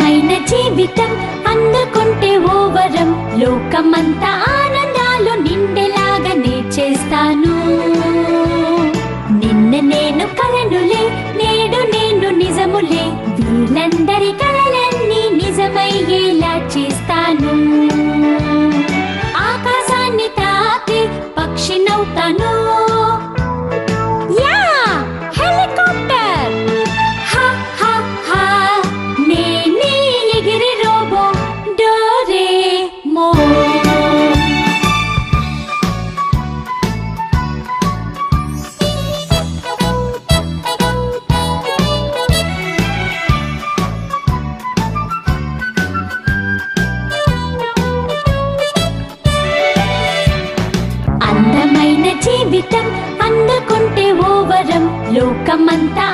అందమైన జీవితం అందుకుంటే ఓ వరం, లోకమంతా ఆనందాలు నిండేలాగా నే చేస్తాను. నిన్న నేను కలనులే, నేడు నేను నిజములే, వీళ్ళందరి కలలన్నీ నిజమయ్యేలా చేస్తాను. ఆకాశాన్ని తాకి పక్షినవుతాను. అందమైన జీవితం అందుకుంటే ఓ వరం, లోకమంతా